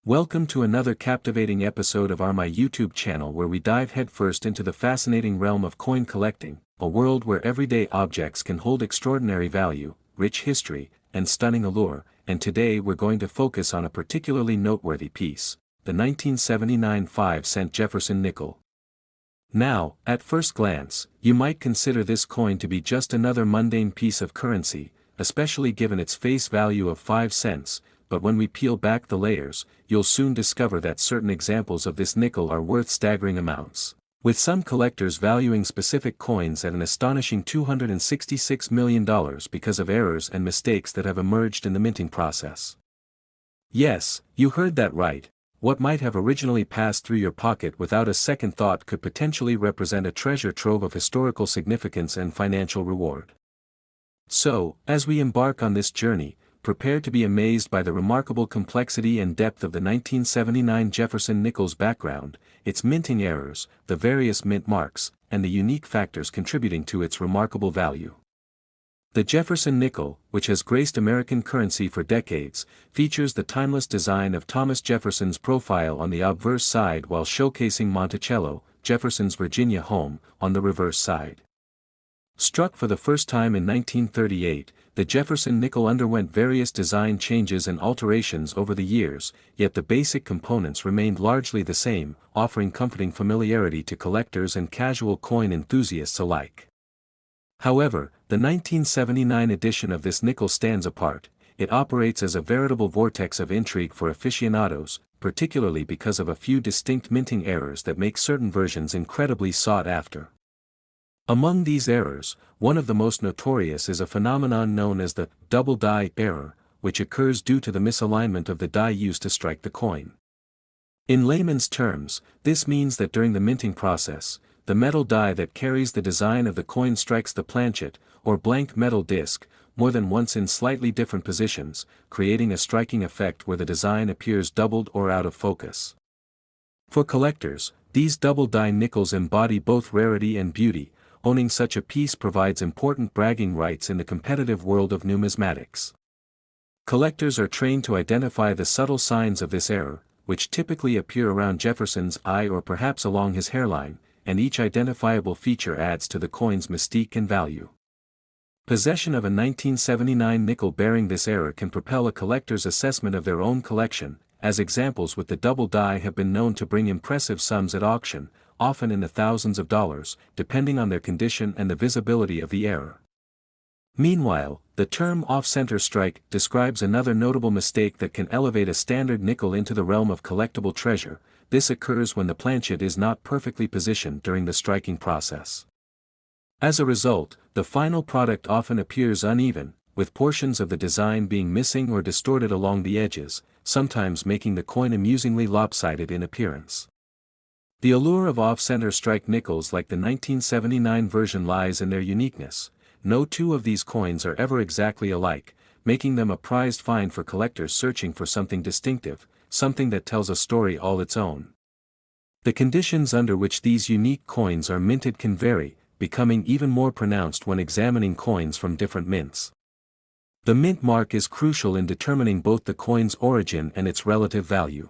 Welcome to another captivating episode of my YouTube channel where we dive headfirst into the fascinating realm of coin collecting, a world where everyday objects can hold extraordinary value, rich history, and stunning allure, and today we're going to focus on a particularly noteworthy piece, the 1979 5-cent Jefferson nickel. Now, at first glance, you might consider this coin to be just another mundane piece of currency, especially given its face value of 5 cents, but when we peel back the layers, you'll soon discover that certain examples of this nickel are worth staggering amounts, with some collectors valuing specific coins at an astonishing $266 million because of errors and mistakes that have emerged in the minting process. Yes, you heard that right. What might have originally passed through your pocket without a second thought could potentially represent a treasure trove of historical significance and financial reward. So, as we embark on this journey, prepare to be amazed by the remarkable complexity and depth of the 1979 Jefferson Nickels background, its minting errors, the various mint marks, and the unique factors contributing to its remarkable value. The Jefferson nickel, which has graced American currency for decades, features the timeless design of Thomas Jefferson's profile on the obverse side while showcasing Monticello, Jefferson's Virginia home, on the reverse side. Struck for the first time in 1938, the Jefferson nickel underwent various design changes and alterations over the years, yet the basic components remained largely the same, offering comforting familiarity to collectors and casual coin enthusiasts alike. However, the 1979 edition of this nickel stands apart. It operates as a veritable vortex of intrigue for aficionados, particularly because of a few distinct minting errors that make certain versions incredibly sought after. Among these errors, one of the most notorious is a phenomenon known as the double die error, which occurs due to the misalignment of the die used to strike the coin. In layman's terms, this means that during the minting process, the metal die that carries the design of the coin strikes the planchet, or blank metal disc, more than once in slightly different positions, creating a striking effect where the design appears doubled or out of focus. For collectors, these double die nickels embody both rarity and beauty. Owning such a piece provides important bragging rights in the competitive world of numismatics. Collectors are trained to identify the subtle signs of this error, which typically appear around Jefferson's eye or perhaps along his hairline, and each identifiable feature adds to the coin's mystique and value. Possession of a 1979 nickel bearing this error can propel a collector's assessment of their own collection, as examples with the double die have been known to bring impressive sums at auction, often in the thousands of dollars, depending on their condition and the visibility of the error. Meanwhile, the term off-center strike describes another notable mistake that can elevate a standard nickel into the realm of collectible treasure. This occurs when the planchet is not perfectly positioned during the striking process. As a result, the final product often appears uneven, with portions of the design being missing or distorted along the edges, sometimes making the coin amusingly lopsided in appearance. The allure of off-center strike nickels like the 1979 version lies in their uniqueness. No two of these coins are ever exactly alike, making them a prized find for collectors searching for something distinctive, something that tells a story all its own. The conditions under which these unique coins are minted can vary, becoming even more pronounced when examining coins from different mints. The mint mark is crucial in determining both the coin's origin and its relative value.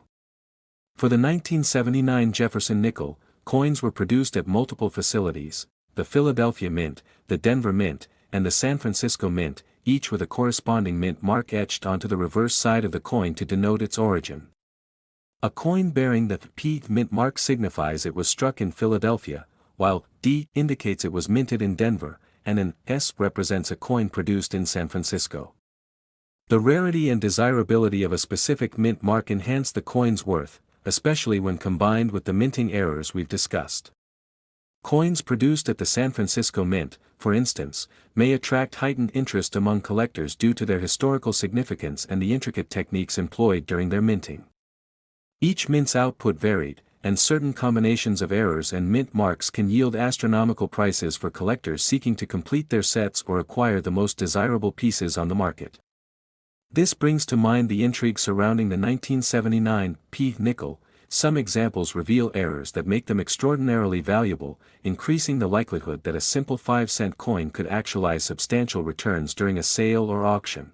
For the 1979 Jefferson nickel, coins were produced at multiple facilities: the Philadelphia Mint, the Denver Mint, and the San Francisco Mint, each with a corresponding mint mark etched onto the reverse side of the coin to denote its origin. A coin bearing the P mint mark signifies it was struck in Philadelphia, while D indicates it was minted in Denver, and an S represents a coin produced in San Francisco. The rarity and desirability of a specific mint mark enhance the coin's worth, especially when combined with the minting errors we've discussed. Coins produced at the San Francisco Mint, for instance, may attract heightened interest among collectors due to their historical significance and the intricate techniques employed during their minting. Each mint's output varied, and certain combinations of errors and mint marks can yield astronomical prices for collectors seeking to complete their sets or acquire the most desirable pieces on the market. This brings to mind the intrigue surrounding the 1979 P nickel. Some examples reveal errors that make them extraordinarily valuable, increasing the likelihood that a simple 5-cent coin could actualize substantial returns during a sale or auction.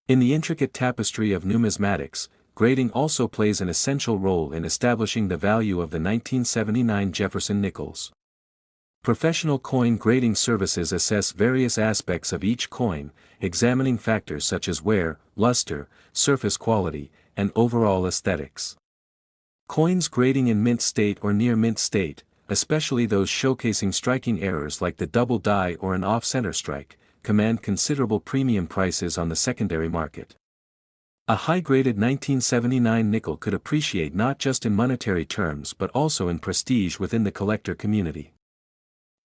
In the intricate tapestry of numismatics, grading also plays an essential role in establishing the value of the 1979 Jefferson Nickels. Professional coin grading services assess various aspects of each coin, examining factors such as wear, luster, surface quality, and overall aesthetics. Coins grading in mint state or near mint state, especially those showcasing striking errors like the double die or an off-center strike, command considerable premium prices on the secondary market. A high-graded 1979 nickel could appreciate not just in monetary terms but also in prestige within the collector community.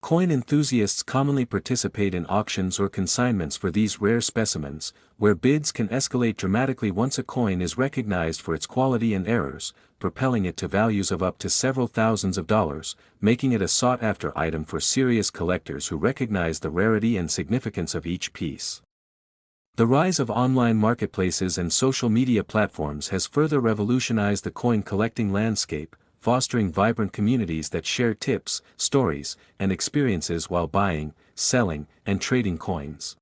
Coin enthusiasts commonly participate in auctions or consignments for these rare specimens, where bids can escalate dramatically once a coin is recognized for its quality and errors, propelling it to values of up to several thousands of dollars, making it a sought-after item for serious collectors who recognize the rarity and significance of each piece. The rise of online marketplaces and social media platforms has further revolutionized the coin collecting landscape, fostering vibrant communities that share tips, stories, and experiences while buying, selling, and trading coins.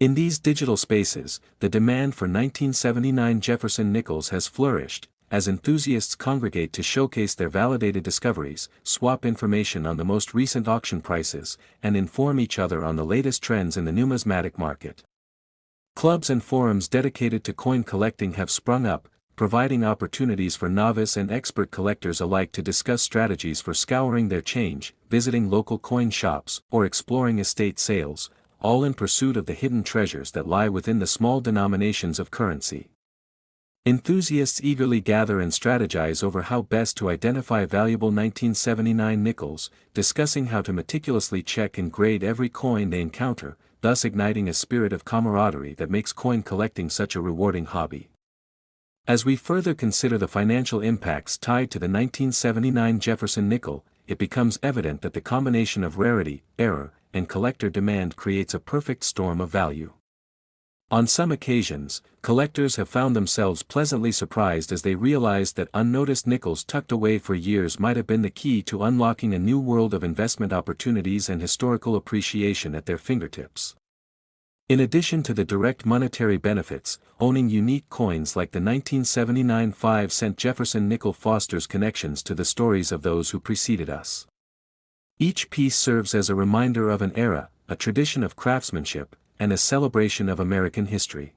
In these digital spaces, the demand for 1979 Jefferson Nickels has flourished, as enthusiasts congregate to showcase their validated discoveries, swap information on the most recent auction prices, and inform each other on the latest trends in the numismatic market. Clubs and forums dedicated to coin collecting have sprung up, providing opportunities for novice and expert collectors alike to discuss strategies for scouring their change, visiting local coin shops, or exploring estate sales, all in pursuit of the hidden treasures that lie within the small denominations of currency. Enthusiasts eagerly gather and strategize over how best to identify valuable 1979 nickels, discussing how to meticulously check and grade every coin they encounter, thus igniting a spirit of camaraderie that makes coin collecting such a rewarding hobby. As we further consider the financial impacts tied to the 1979 Jefferson nickel, it becomes evident that the combination of rarity, error, and collector demand creates a perfect storm of value. On some occasions, collectors have found themselves pleasantly surprised as they realized that unnoticed nickels tucked away for years might have been the key to unlocking a new world of investment opportunities and historical appreciation at their fingertips. In addition to the direct monetary benefits, owning unique coins like the 1979 5-cent Jefferson nickel fosters connections to the stories of those who preceded us. Each piece serves as a reminder of an era, a tradition of craftsmanship, and a celebration of American history.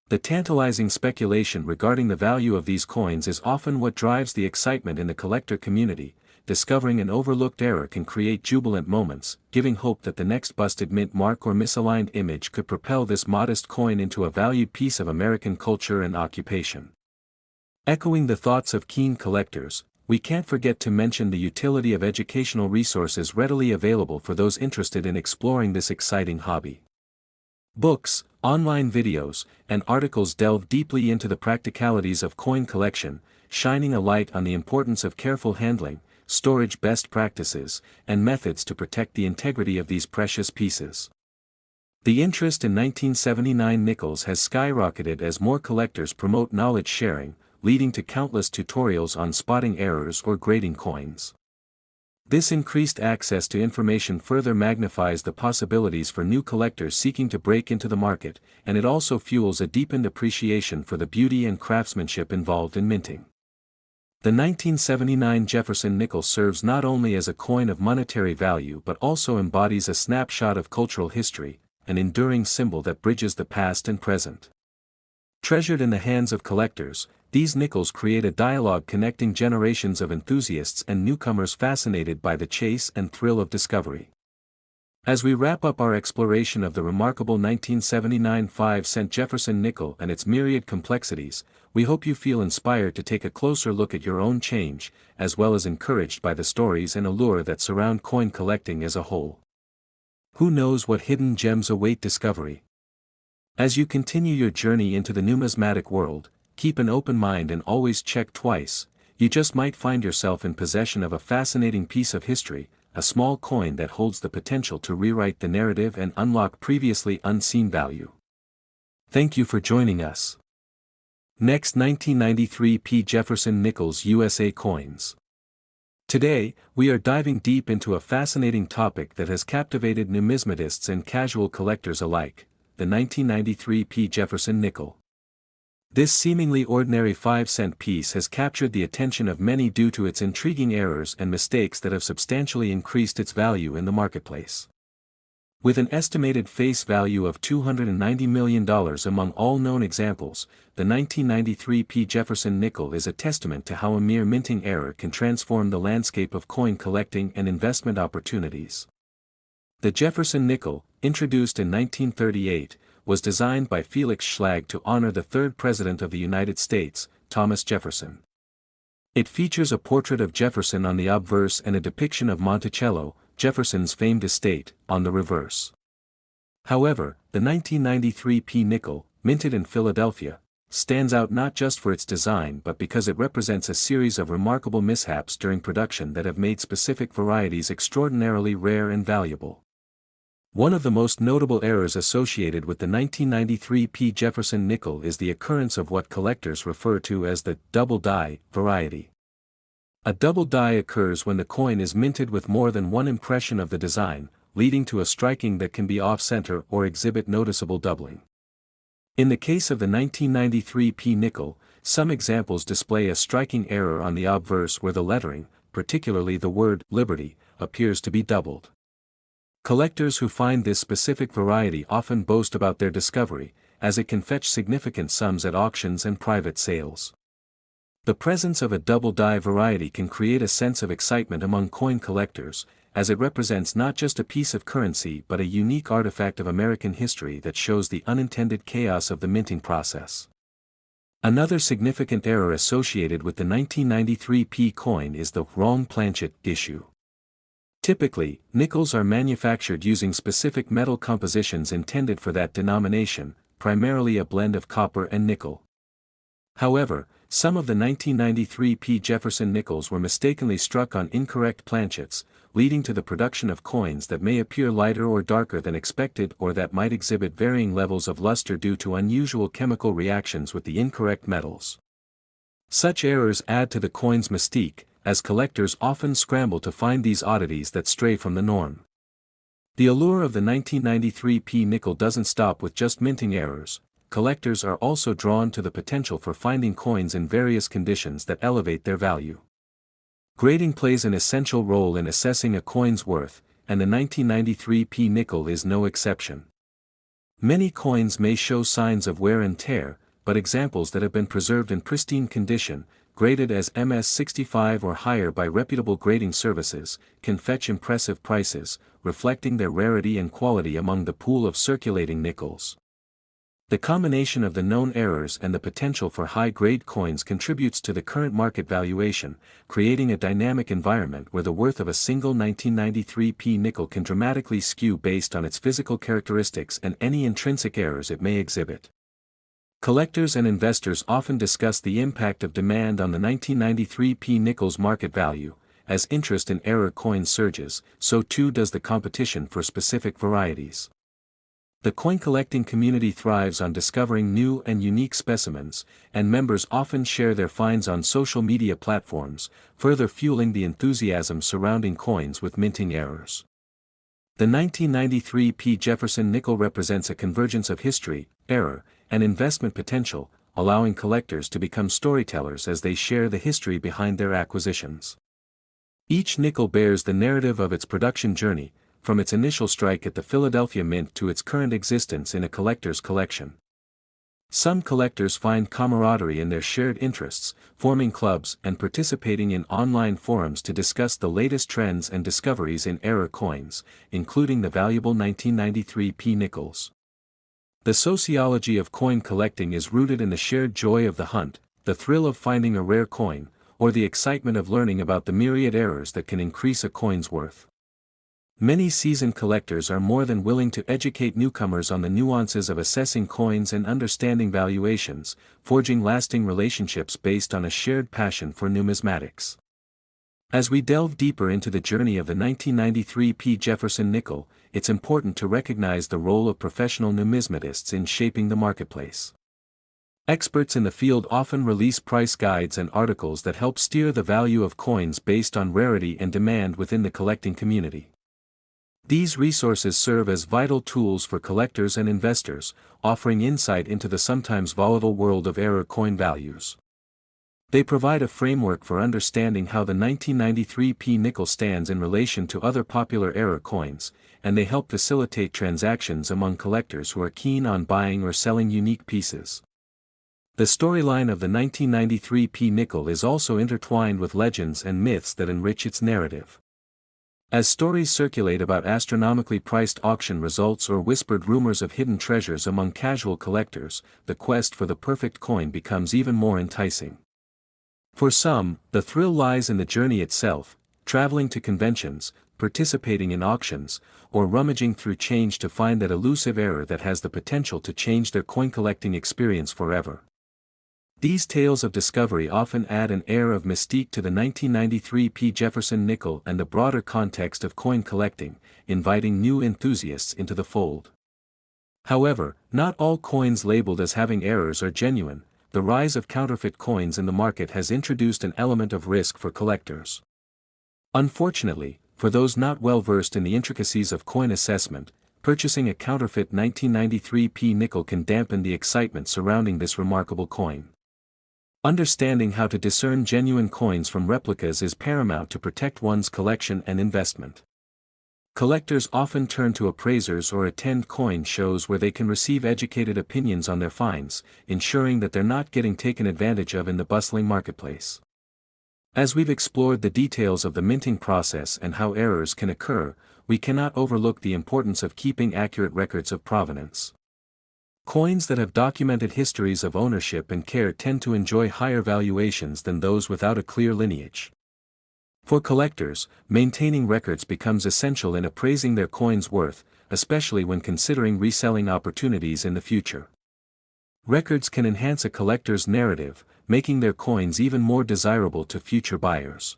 The tantalizing speculation regarding the value of these coins is often what drives the excitement in the collector community. Discovering an overlooked error can create jubilant moments, giving hope that the next busted mint mark or misaligned image could propel this modest coin into a valued piece of American culture and occupation. Echoing the thoughts of keen collectors, we can't forget to mention the utility of educational resources readily available for those interested in exploring this exciting hobby. Books, online videos, and articles delve deeply into the practicalities of coin collection, shining a light on the importance of careful handling, storage best practices, and methods to protect the integrity of these precious pieces. The interest in 1979 nickels has skyrocketed as more collectors promote knowledge sharing, leading to countless tutorials on spotting errors or grading coins. This increased access to information further magnifies the possibilities for new collectors seeking to break into the market, and it also fuels a deepened appreciation for the beauty and craftsmanship involved in minting. The 1979 Jefferson nickel serves not only as a coin of monetary value but also embodies a snapshot of cultural history, an enduring symbol that bridges the past and present. Treasured in the hands of collectors, these nickels create a dialogue connecting generations of enthusiasts and newcomers fascinated by the chase and thrill of discovery. As we wrap up our exploration of the remarkable 1979 5-cent Jefferson nickel and its myriad complexities, we hope you feel inspired to take a closer look at your own change, as well as encouraged by the stories and allure that surround coin collecting as a whole. Who knows what hidden gems await discovery? As you continue your journey into the numismatic world, keep an open mind and always check twice. You just might find yourself in possession of a fascinating piece of history, a small coin that holds the potential to rewrite the narrative and unlock previously unseen value. Thank you for joining us. Next, 1993 P. Jefferson Nickels USA coins. Today, we are diving deep into a fascinating topic that has captivated numismatists and casual collectors alike, the 1993 P. Jefferson nickel. This seemingly ordinary 5-cent piece has captured the attention of many due to its intriguing errors and mistakes that have substantially increased its value in the marketplace. With an estimated face value of $290 million among all known examples, the 1993 P. Jefferson nickel is a testament to how a mere minting error can transform the landscape of coin collecting and investment opportunities. The Jefferson nickel, introduced in 1938, was designed by Felix Schlag to honor the third President of the United States, Thomas Jefferson. It features a portrait of Jefferson on the obverse and a depiction of Monticello, Jefferson's famed estate, on the reverse. However, the 1993 P nickel, minted in Philadelphia, stands out not just for its design but because it represents a series of remarkable mishaps during production that have made specific varieties extraordinarily rare and valuable. One of the most notable errors associated with the 1993 P Jefferson nickel is the occurrence of what collectors refer to as the double die variety. A double die occurs when the coin is minted with more than one impression of the design, leading to a striking that can be off-center or exhibit noticeable doubling. In the case of the 1993 P nickel, some examples display a striking error on the obverse where the lettering, particularly the word "Liberty," appears to be doubled. Collectors who find this specific variety often boast about their discovery, as it can fetch significant sums at auctions and private sales. The presence of a double die variety can create a sense of excitement among coin collectors, as it represents not just a piece of currency but a unique artifact of American history that shows the unintended chaos of the minting process. Another significant error associated with the 1993 P coin is the wrong planchet issue. Typically, nickels are manufactured using specific metal compositions intended for that denomination, primarily a blend of copper and nickel. However, some of the 1993 P Jefferson nickels were mistakenly struck on incorrect planchets, leading to the production of coins that may appear lighter or darker than expected or that might exhibit varying levels of luster due to unusual chemical reactions with the incorrect metals. Such errors add to the coin's mystique, as collectors often scramble to find these oddities that stray from the norm. The allure of the 1993 P nickel doesn't stop with just minting errors. Collectors are also drawn to the potential for finding coins in various conditions that elevate their value. Grading plays an essential role in assessing a coin's worth, and the 1993 P nickel is no exception. Many coins may show signs of wear and tear, but examples that have been preserved in pristine condition, graded as MS-65 or higher by reputable grading services, can fetch impressive prices, reflecting their rarity and quality among the pool of circulating nickels. The combination of the known errors and the potential for high-grade coins contributes to the current market valuation, creating a dynamic environment where the worth of a single 1993 P nickel can dramatically skew based on its physical characteristics and any intrinsic errors it may exhibit. Collectors and investors often discuss the impact of demand on the 1993 P nickel's market value. As interest in error coins surges, so too does the competition for specific varieties. The coin collecting community thrives on discovering new and unique specimens, and members often share their finds on social media platforms, further fueling the enthusiasm surrounding coins with minting errors. The 1993 P Jefferson nickel represents a convergence of history, error, and investment potential, allowing collectors to become storytellers as they share the history behind their acquisitions. Each nickel bears the narrative of its production journey, from its initial strike at the Philadelphia Mint to its current existence in a collector's collection. Some collectors find camaraderie in their shared interests, forming clubs and participating in online forums to discuss the latest trends and discoveries in error coins, including the valuable 1993 P nickels. The sociology of coin collecting is rooted in the shared joy of the hunt, the thrill of finding a rare coin, or the excitement of learning about the myriad errors that can increase a coin's worth. Many seasoned collectors are more than willing to educate newcomers on the nuances of assessing coins and understanding valuations, forging lasting relationships based on a shared passion for numismatics. As we delve deeper into the journey of the 1993 P Jefferson nickel, it's important to recognize the role of professional numismatists in shaping the marketplace. Experts in the field often release price guides and articles that help steer the value of coins based on rarity and demand within the collecting community. These resources serve as vital tools for collectors and investors, offering insight into the sometimes volatile world of error coin values. They provide a framework for understanding how the 1993 P nickel stands in relation to other popular error coins, and they help facilitate transactions among collectors who are keen on buying or selling unique pieces. The storyline of the 1993 P nickel is also intertwined with legends and myths that enrich its narrative. As stories circulate about astronomically priced auction results or whispered rumors of hidden treasures among casual collectors, the quest for the perfect coin becomes even more enticing. For some, the thrill lies in the journey itself, traveling to conventions, participating in auctions, or rummaging through change to find that elusive error that has the potential to change their coin collecting experience forever. These tales of discovery often add an air of mystique to the 1993 P Jefferson nickel and the broader context of coin collecting, inviting new enthusiasts into the fold. However, not all coins labeled as having errors are genuine. The rise of counterfeit coins in the market has introduced an element of risk for collectors. Unfortunately, for those not well versed in the intricacies of coin assessment, purchasing a counterfeit 1993 P nickel can dampen the excitement surrounding this remarkable coin. Understanding how to discern genuine coins from replicas is paramount to protect one's collection and investment. Collectors often turn to appraisers or attend coin shows where they can receive educated opinions on their finds, ensuring that they're not getting taken advantage of in the bustling marketplace. As we've explored the details of the minting process and how errors can occur, we cannot overlook the importance of keeping accurate records of provenance. Coins that have documented histories of ownership and care tend to enjoy higher valuations than those without a clear lineage. For collectors, maintaining records becomes essential in appraising their coin's worth, especially when considering reselling opportunities in the future. Records can enhance a collector's narrative, making their coins even more desirable to future buyers.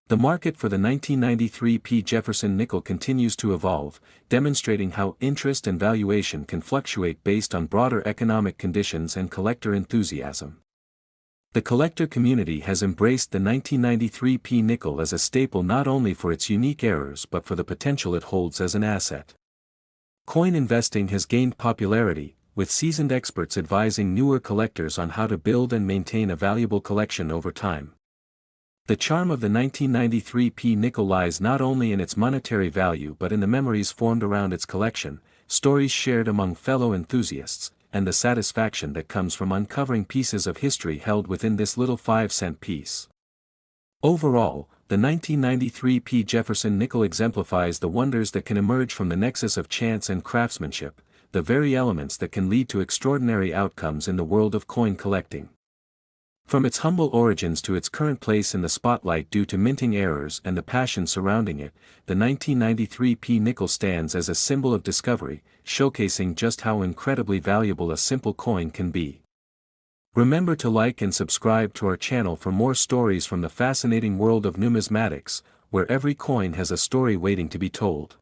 The market for the 1993 P Jefferson nickel continues to evolve, demonstrating how interest and valuation can fluctuate based on broader economic conditions and collector enthusiasm. The collector community has embraced the 1993 P nickel as a staple not only for its unique errors but for the potential it holds as an asset. Coin investing has gained popularity, with seasoned experts advising newer collectors on how to build and maintain a valuable collection over time. The charm of the 1993 P nickel lies not only in its monetary value but in the memories formed around its collection, stories shared among fellow enthusiasts, and the satisfaction that comes from uncovering pieces of history held within this little 5-cent piece. Overall, the 1993 P Jefferson nickel exemplifies the wonders that can emerge from the nexus of chance and craftsmanship, the very elements that can lead to extraordinary outcomes in the world of coin collecting. From its humble origins to its current place in the spotlight due to minting errors and the passion surrounding it, the 1993 P nickel stands as a symbol of discovery, showcasing just how incredibly valuable a simple coin can be. Remember to like and subscribe to our channel for more stories from the fascinating world of numismatics, where every coin has a story waiting to be told.